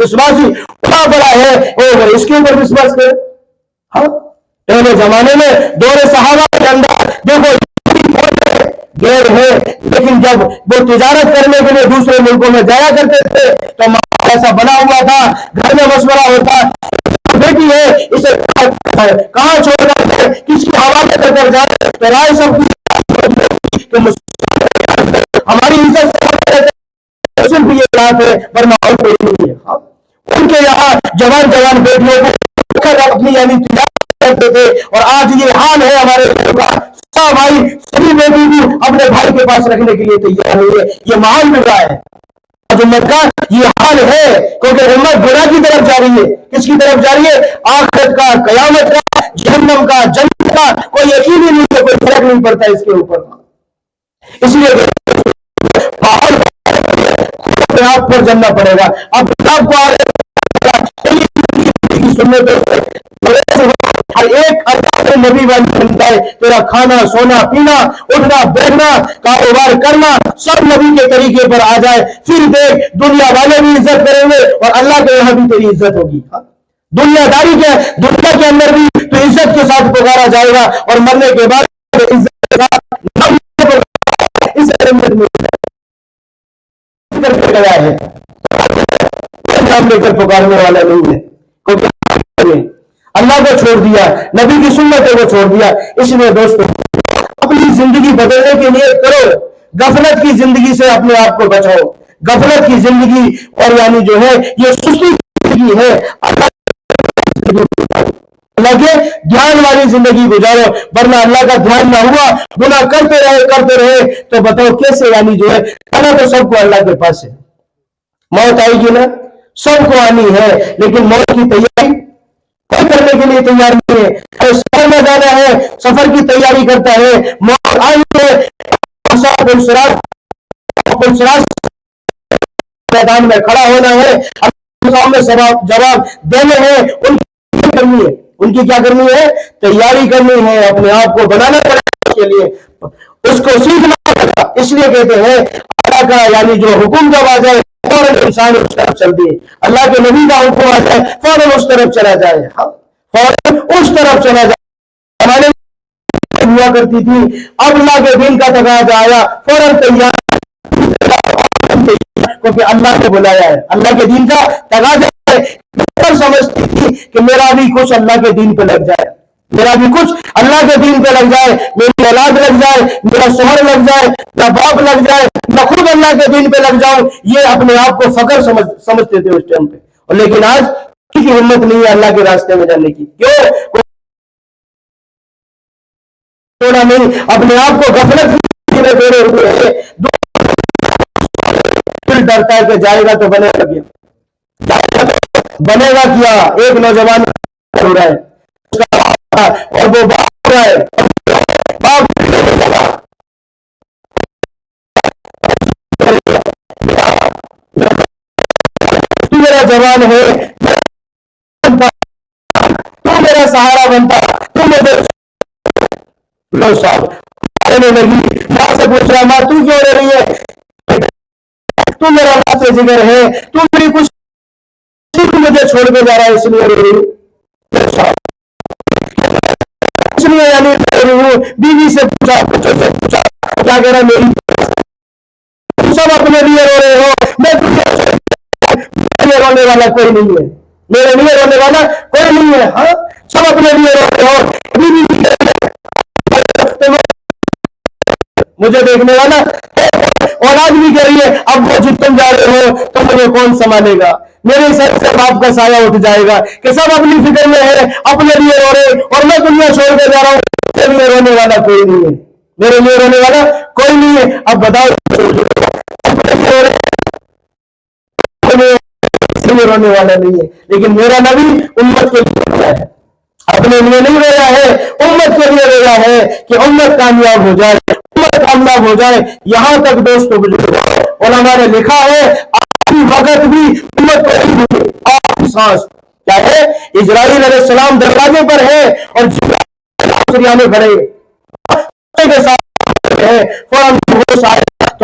وشواسی بڑا بڑا ہے، اور اس کے اوپر وشواس کرے۔ ہاں پہلے زمانے میں دور صحابہ کے اندر دیکھو غیر ہے، لیکن جب وہ تجارت کرنے کے لیے دوسرے ملکوں میں جایا کرتے تھے تو ایسا بنا ہوا تھا، گھر میں مشورہ ہوتا، بیٹی ہے اسے کہاں چھوڑ کر کس کے حوالے کر جائے، تو رائے سب ہماری عزت صرف یہ بات ہے، ورنہ اور کوئی نہیں ہے۔ ان کے یہاں جوان جوان بیٹیوں کو اپنی یعنی تجارت کرتے تھے، اور آج یہ حال ہے ہمارے سب بھائی سبھی بیٹی بھی اپنے بھائی کے پاس رکھنے کے لیے تیار ہوئی ہے۔ یہ ماحول مل رہا ہے آج امت کا، یہ حال ہے، کیونکہ امت گناہ کی طرف جا رہی ہے۔ کس کی طرف جا رہی ہے؟ آخرت کا، قیامت کا، جہنم کا، جنت کا کوئی یقین ہی نہیں ہے، کوئی فرق نہیں پڑتا اس کے اوپر۔ اس لیے آپ پر جاننا پڑے گا۔ اب آپ کو سننے ہر ایک نبی والی بنتا ہے، تیرا کھانا سونا پینا اٹھنا بیٹھنا کاروبار کرنا سب نبی کے طریقے پر آ جائے، پھر دیکھ دنیا والے بھی عزت کریں گے اور اللہ کے یہاں بھی تیری عزت ہوگی۔ دنیا داری کے دنیا کے اندر بھی تو عزت کے ساتھ پکارا جائے گا، اور مرنے کے بعد عزت کے ساتھ اس کر کے گیا ہے، نام لے کر پکارنے والا نہیں ہے، اللہ کو چھوڑ دیا، نبی کی سنتوں کو چھوڑ دیا۔ اس لیے دوستو اپنی زندگی بدلنے کے لیے کرو، غفلت کی زندگی سے اپنے آپ کو بچاؤ۔ غفلت کی زندگی اور یعنی جو ہے یہ سستی زندگی ہے، اللہ کے دھیان والی زندگی گزارو، ورنہ اللہ کا دھیان نہ ہوا گناہ کرتے رہے تو بتاؤ کیسے یعنی جو ہے کھانا تو سب کو اللہ کے پاس ہے، موت آئے گی نا، سب کو آنی ہے، لیکن موت کی تیاری کوئی کرنے کے لیے تیار نہیں ہے۔ سفر میں جانا ہے، سفر کی تیاری کرتا ہے، موت آئی ہے، میدان میں کھڑا ہونا ہے، سامنے جواب دینے ہیں، ان کی کیا کرنی ہے؟ تیاری کرنی ہے، اپنے آپ کو بنانا پڑے گا، اس کے لیے اس کو سیکھنا پڑے گا۔ اس لیے کہتے ہیں اللہ کا یعنی جو حکم جب آ جائے فوراً انسان اس طرف چل دے، اللہ کے نبی کا حکم آ جائے فوراً اس طرف چلا جائے، فوراً اس طرف چلا جائے۔ ہمارے ہوا کرتی تھی، اب اللہ کے دین کا تقاضا آیا فوراً تیار، کیونکہ اللہ نے بلایا ہے، اللہ کے دین کا تقاضا ہے۔ سمجھتی تھی کہ میرا بھی کچھ اللہ کے دین پہ لگ جائے، میرا بھی کچھ اللہ کے دین پہ لگ جائے، میری اولاد لگ جائے، میرا شوہر لگ جائے، میرا باپ لگ جائے، میں خود اللہ کے دین پہ لگ جاؤں، یہ اپنے آپ کو فخر سمجھتے تھے اس ٹائم پہ۔ اور لیکن آج کسی کی ہمت نہیں ہے اللہ کے راستے میں جانے کی. کیوں؟ نہیں، اپنے آپ کو غفلت میں بیڑے ہوئے ہیں. دل ڈرتا ہے کہ جائے گا تو بنے گا کیا، بنے گا کیا. ایک نوجوان ہو رہا ہے اور وہ باپ ہو رہا ہے، تو میرا جوان ہے، تو میرا سہارا بنتا، تو میرے لو صاحب کہنے لگی. ماں سے پوچھ رہا، ماں تو کیوں رہ رہی ہے؟ تو میرا واسطہ جگر ہے، تو میری کچھ مجھے چھوڑ کے جا رہا ہے، اس لیے رہ رہی ہوں. اس لیے یعنی رہ رہی ہوں. بیوی سے پوچھا، بچوں سے پوچھا، کیا کہہ رہا میری تم سب اپنے لیے رو رہے ہو، میں میرے رونے والا کوئی نہیں ہے، میرے لیے رونے والا کوئی نہیں ہے. ہاں سب اپنے لیے رو رہے ہو، مجھے دیکھنے والا اولاد بھی کہہ رہی ہے اب وہ جب تم جا رہے ہو تو مجھے کون سنبھالے گا، میرے سر سے باپ کا سایہ اٹھ جائے گا. کہ سب اپنی فکر میں ہے، اپنے لیے رو رہے، اور میں دنیا چھوڑ کے جا رہا ہوں. میرے لیے رونے والا کوئی نہیں ہے، میرے لیے رونے والا کوئی نہیں ہے. اب بتاؤ رونے والا نہیں ہے، لیکن میرا نبی امت کے لیے رویا ہے، اپنے لیے نہیں رویا ہے، امت کے لیے رویا ہے کہ امت کامیاب ہو جائے، امت کامیاب ہو جائے. یہاں تک دوستوں بزرگوں علماء نے لکھا ہے آخری وقت بھی امت کو آخری سانس کیا ہے، اسرائیل علیہ السلام دروازے پر ہے اور جبرائیل بڑے کے ساتھ ہے. فوراً تو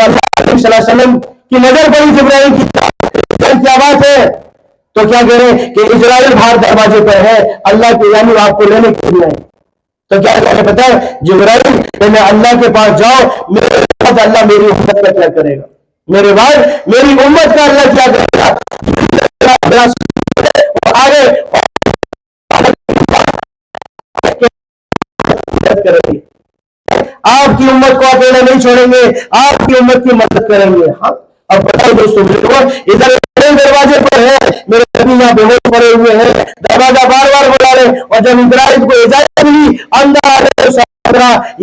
اللہ صلی اللہ علیہ وسلم کی نظر پڑی جبرائیل کی، کیا بات ہے؟ تو کیا کہہ رہے ہیں کہ اسرائیل باہر دروازے پر ہے، اللہ کے یعنی آپ کو لینے کے لیے. تو کیا پتا ہے جبرائیل میں اللہ کے پاس جاؤ، میرے بعد اللہ میری امت کا کیا کرے گا، میرے بعد میری امت کا اللہ کیا کرے گا. آگے آپ کی امت کو اکیلے نہیں چھوڑیں گے، آپ کی امت کی مدد کریں گے. ہاں اب بتاؤ دوستوں ادھر دروازے پر ہے، میرے نبی یہاں بے ہوش پڑے ہوئے ہیں، دروازہ بار بار بلا رہے. اور جب اسرائیل کو اجازت ملی اندر آ رہے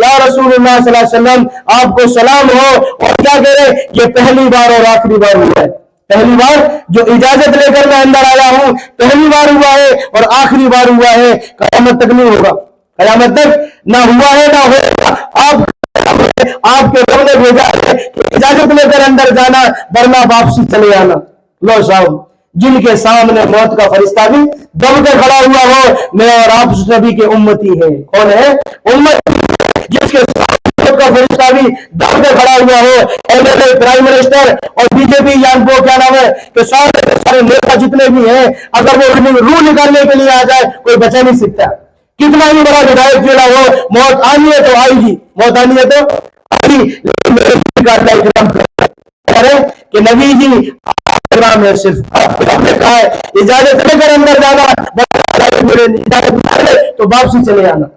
یا رسول اللہ صلی اللہ علیہ وسلم آپ کو سلام ہو. اور کیا کہہ رہے یہ پہلی بار اور آخری بار ہوا ہے، پہلی بار جو اجازت لے کر میں اندر آیا ہوں پہلی بار ہوا ہے اور آخری بار ہوا ہے، قیامت تک نہیں ہوگا، قیامت تک نہ ہوا ہے نہ ہوگا. آپ کے رب نے بھیجا ہے اجازت لے کر اندر جانا ورنہ واپسی چلے آنا. لو صاحب جن کے سامنے موت کا فرشتہ بھی دم کے کھڑا ہوا ہو، میں اور آپ نبی کے امتی ہیں. کون ہے امت؟ جس کے سامنے موت کا فرشتہ بھی دم کے کھڑا ہوا ہو. پرائم منسٹر اور بی جے پی یا وہ کیا نام ہے کہ سارے نیتا جتنے بھی ہیں اگر وہ روح نکالنے کے لیے آ جائے کوئی بچا نہیں سکتا. کتنا ہی بڑا ہدایت کیلا ہو، موت آنی ہے تو آئے گی، موت آنی ہے تو آئے گی. کہ نبی جی اکرام ہے، صرف ہم نے کہا ہے اجازت لے کر اندر جانا، اجازت تو واپسی چلے آنا.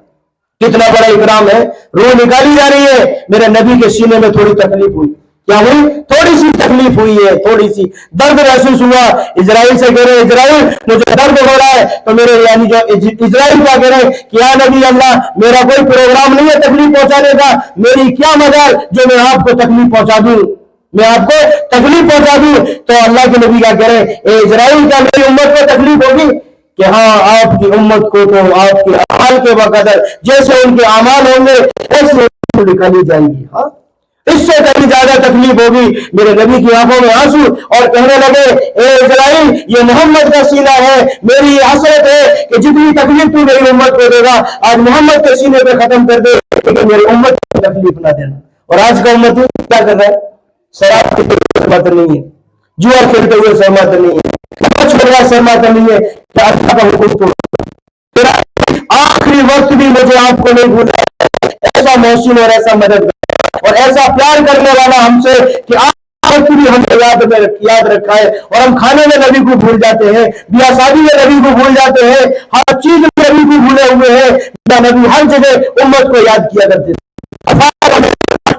کتنا بڑا اکرام ہے. روح نکالی جا رہی ہے، میرے نبی کے سینے میں تھوڑی تکلیف ہوئی. کیا ہوئی؟ تھوڑی سی تکلیف ہوئی ہے، تھوڑی سی درد محسوس ہوا. اسرائیل سے کہہ رہے اسرائیل مجھے درد ہو رہا ہے، تو میرے یعنی جو اسرائیل کیا کہہ رہے کہ یا نبی اللہ میرا کوئی پروگرام نہیں ہے تکلیف پہنچانے کا، میری کیا مدد جو میں آپ کو تکلیف پہنچا دوں، میں آپ کو تکلیف پہنچا دوں. تو اللہ کے نبی کیا کہہ رہے اے اسرائیل کیا میری امت کو تکلیف ہوگی؟ کہ ہاں آپ کی امت کو تو آپ کے اعمال کے بقدر جیسے ان کے اعمال ہوں گے ایسے نکالی جائے گی. ہاں اس سے کہیں زیادہ تکلیف ہوگی. میرے نبی کی آنکھوں میں آنسو اور کہنے لگے اے اسرائیل یہ محمد کا سینہ ہے، میری یہ حسرت ہے کہ جتنی تکلیف تو میری امت کو دے گا آج محمد کے سینے پہ ختم کر دے لیکن میری امت کو تکلیف نہ دینا. اور آج کا امت کیا کر رہا ہے؟ شراب کی سہمت نہیں ہے، جوا کھیلتے ہوئے سہمت نہیں ہے، سہمت نہیں ہے کہ اللہ کا حکم کو آخری وقت بھی مجھے آپ کو نہیں بھولا. ایسا محسن اور ایسا مدد اور ایسا پیار کرنے والا ہم سے کہ آخر بھی ہم کو یاد رکھا ہے. اور ہم کھانے میں نبی کو بھول جاتے ہیں، بیاہ شادی میں نبی کو بھول جاتے ہیں، ہر چیز میں نبی کو بھولے ہوئے ہیں. نبی ہر جگہ امت کو یاد کیا کرتے تھے.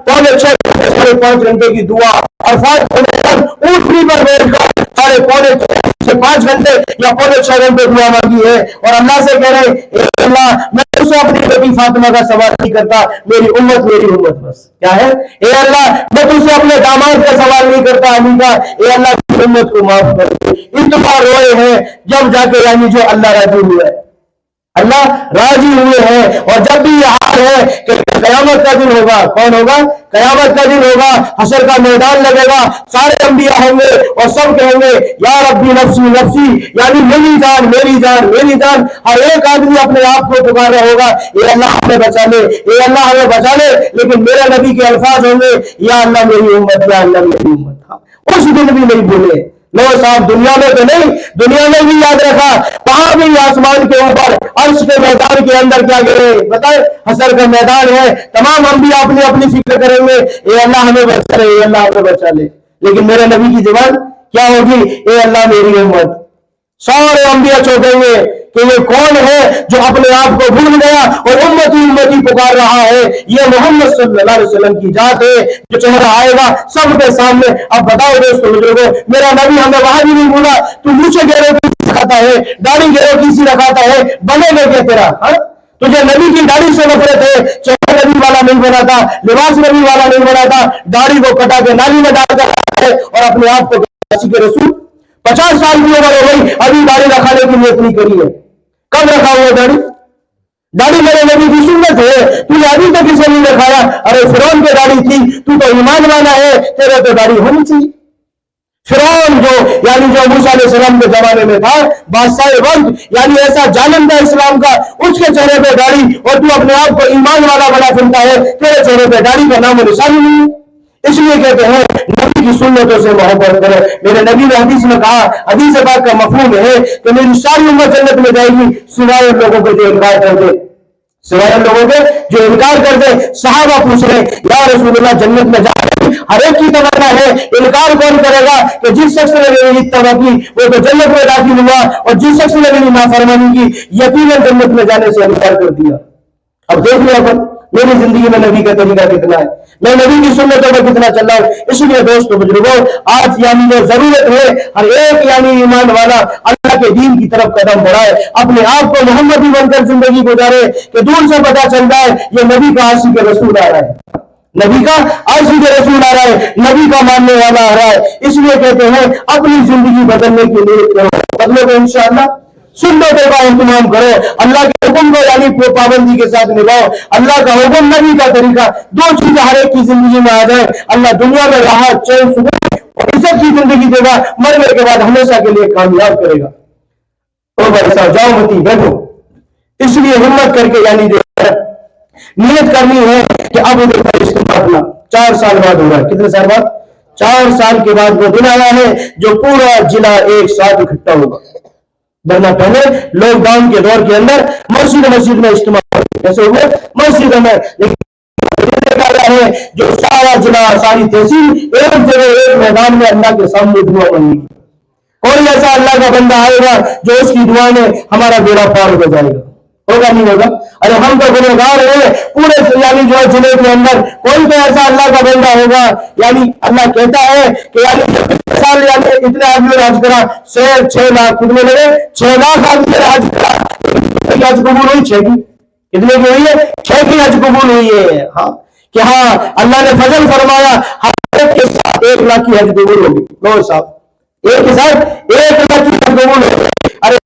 5.5 گھنٹے کی دعا اور 5 اونٹنی پر بیٹھ کر 5.5 کہ 5 گھنٹے یا پونے 6 گھنٹے دعا مانگی ہے اور اللہ سے کہہ رہے اے اللہ میں اسے اپنی بیٹی فاطمہ کا سوال نہیں کرتا، میری امت بس کیا ہے، اے اللہ میں تجھ سے اپنے داماد کا سوال نہیں کرتا علی کا، اے اللہ میری امت کو معاف کر دے۔ اتنا روئے ہیں جب جا کے یعنی جو اللہ راضی ہوا ہے، اللہ راضی ہوئے ہیں۔ اور جب بھی یہ حال ہے کہ قیامت کا دن ہوگا، کون ہوگا؟ قیامت کا دن ہوگا، حشر کا میدان لگے گا، سارے انبیاء ہوں گے اور سب کہیں گے یا ربی نفسی نفسی، یعنی میری جان میری جان میری جان۔ ہر ایک آدمی اپنے آپ کو پکار رہا ہوگا اے اللہ ہمیں بچا لے، اے اللہ ہمیں بچا لے، لیکن میرے نبی کے الفاظ ہوں گے یا اللہ میری امت، یا اللہ میری امت۔ اس دن بھی نہیں بھولے۔ لو صاحب دنیا میں تو نہیں، دنیا میں بھی یاد رکھا، وہاں بھی آسمان کے اوپر عرش کے میدان کے اندر کیا گئے بتائیں، حشر کا میدان ہے، تمام انبیاء اپنی اپنی فکر کریں گے اے اللہ ہمیں بچا لے، اے اللہ ہمیں بچا لے، لیکن میرے نبی کی زبان کیا ہوگی؟ اے اللہ میری امت۔ سارے انبیاء چوکیں گے کہ یہ کون ہے جو اپنے آپ کو بھول گیا اور امتی امتی پکار رہا ہے، یہ محمد صلی اللہ علیہ وسلم کی ذات ہے جو چہرہ آئے گا سب کے سامنے۔ اب بتاؤ دوستو بزرگوں، میرا نبی ہمیں وہاں بھی نہیں بولا تو مجھے گہرو کسی رکھاتا ہے، داڑھی گہرو کسی رکھاتا ہے، بنے گا کیا تیرا؟ تجھے نبی کی داڑھی سے نفرت ہے، چہرہ نبی والا نہیں بنا تھا، لباس نبی والا نہیں بنا تھا، داڑھی کو کٹا کے نالی میں ڈال کر ہے اور اپنے آپ کو کے رسول 50 سال کی عمر ہو گئی ابھی داڑھی رکھانے کی نیت نہیں کری ہے۔ کب رکھا ہوا داڑھی؟ داڑھی میرے نبی کی سنت ہے، تو نے ابھی تک اسے نہیں رکھایا۔ ارے فرعون کی داڑھی تھی، تو ایمان والا ہے، تیرے تو داڑھی ہونی چاہیے۔ فرعون جو یعنی جو موسیٰ علیہ السلام کے زمانے میں تھا، بادشاہ وقت، یعنی ایسا ظالم تھا اسلام کا، اس کے چہرے پہ داڑھی، اور تو اپنے آپ کو ایمان والا بنا سنتا ہے، تیرے چہرے پہ داڑھی کا نام و نشان نہیں ہے۔ اس لیے کہتے ہیں نبی کی سنتوں سے محبت کرو۔ میرے نبی نے حدیث میں کہا، حدیث پاک کا مفہوم ہے کہ میری ساری امت جنت میں جائے گی سوائے ان لوگوں کے جو انکار کر دے، سوائے ان لوگوں کے جو انکار کر دے۔ صحابہ پوچھ رہے یا رسول اللہ جنت میں جا ہر ایک کی تمنا ہے، انکار کون کرے گا کہ جس شخص نے میری اتباع کی وہ تو جنت میں داخل ہوا، اور جس شخص نے میری نافرمانی کی یقیناً جنت میں جانے سے انکار کر دیا۔ اب دیکھ لو اپن میری زندگی میں نبی کا طریقہ کتنا ہے، میں نبی کی سنتوں میں کتنا چل رہا ہوں۔ اس لیے دوستو بزرگوں، آج یعنی یہ ضرورت ہے ہر ایک یعنی ایمان والا اللہ کے دین کی طرف قدم بڑھائے، اپنے آپ کو محمدی بن کر زندگی گزارے کہ دور سے پتہ چل جائے یہ نبی کا عاشق رسول آ رہا ہے، نبی کا عاشق رسول آ رہا ہے، نبی کا ماننے والا آ رہا ہے۔ اس لیے کہتے ہیں اپنی زندگی بدلنے کے لیے بدلو گے انشاءاللہ، سنتوں کا اہتمام کرو، اللہ کے حکم کو یعنی پابندی کے ساتھ نبھاؤ، اللہ کا حکم نبی کا طریقہ، دو چیزیں ہر ایک کی زندگی میں آ جائیں، اللہ دنیا میں راحت چین سکون اور عزت کی زندگی دے گا، مرنے کے بعد ہمیشہ کے لیے کامیاب کرے گا۔ تو بھائی صاحب جاؤ متی بیٹھو، اس لیے ہمت کر کے یعنی نیت کرنی ہے کہ اب ادھر اجتماع اپنا 4 سال بعد ہو رہا ہے۔ کتنے سال بعد؟ 4 سال کے بعد وہ دن آیا ہے جو پورا ضلع ایک ساتھ اکٹھا ہوگا، ورنہ پہلے لاک ڈاؤن کے دور کے اندر مسجد میں اجتماع کیسے ہوئے؟ مسجد میں، لیکن ہے جو سارا ضلع ساری تحصیل ایک جگہ ایک میدان میں اللہ کے سامنے دعا مانگے گی۔ کوئی ایسا اللہ کا بندہ آئے گا جو اس کی دعا میں ہمارا بیڑا پار ہو جائے گا؟ ہوگا نہیں ہوگا؟ ارے ہم تو گنہگار ہیں پورے یعنی جو ضلع کے اندر، کوئی تو ایسا اللہ کا بندہ ہوگا یعنی اللہ کہتا ہے کہ یعنی سال یعنی اتنے آدمی نے حج کرا، 6 لاکھ کتنے لگے؟ 6 لاکھ آدمی نے حج کرا، حج قبول ہوئی 6 کی، کتنے کی ہوئی ہے؟ 6 کی حج قبول ہوئی ہے۔ ہاں کہ ہاں اللہ نے فضل فرمایا ہر ایک کے ساتھ 1 لاکھ کی حج قبول ہوگی۔ لو صاحب ایک کے ساتھ 1 لاکھ کی حج قبول ہوگی۔ ارے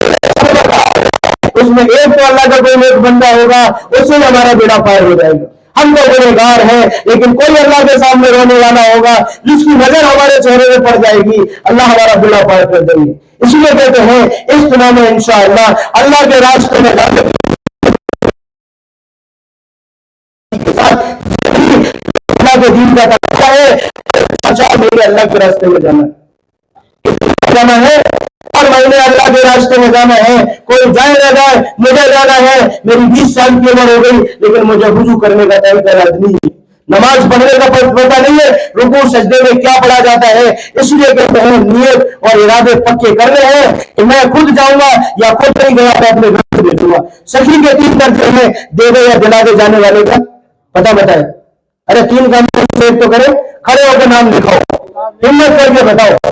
اس میں ایک تو اللہ کا کوئی ایک بندہ ہوگا، اس سے ہمارا بیڑا پار ہو جائے گا۔ ہم تو گنہگار ہیں لیکن کوئی اللہ کے سامنے رونے والا ہوگا جس کی نظر ہمارے چہرے میں پڑ جائے گی، اللہ ہمارا بیڑا پار کر دیں گے۔ اس لیے کہتے ہیں اجتماع میں انشاءاللہ اللہ کے راستے میں جانے کے ساتھ اللہ کے دین کا طریقہ ہے، میرے اللہ کے راستے میں جانا ہے، اور مہینے اللہ کے راستے میں جانا ہے۔ کوئی جائے نہ جائے مجھے جانا ہے، میری 20 سال کی عمر ہو گئی لیکن مجھے وضو کرنے کا طریقہ یاد نہیں ہے، نماز پڑھنے کا پتہ نہیں ہے، رکوع سجدے میں کیا پڑھا جاتا ہے۔ اس لیے کہتے ہیں نیت اور ارادے پکے کرنے ہیں کہ میں خود جاؤں گا یا خود نہیں گیا میں اپنے گھر سے بھیجوں گا۔ سخی کے 3 درجے ہیں، دے دے یا دلا دے جانے والے کا پتہ بتائے۔ ارے 3 کام تو کرے، کھڑے ہو کے نام لکھاؤ، ہمت کر کے بتاؤ۔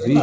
20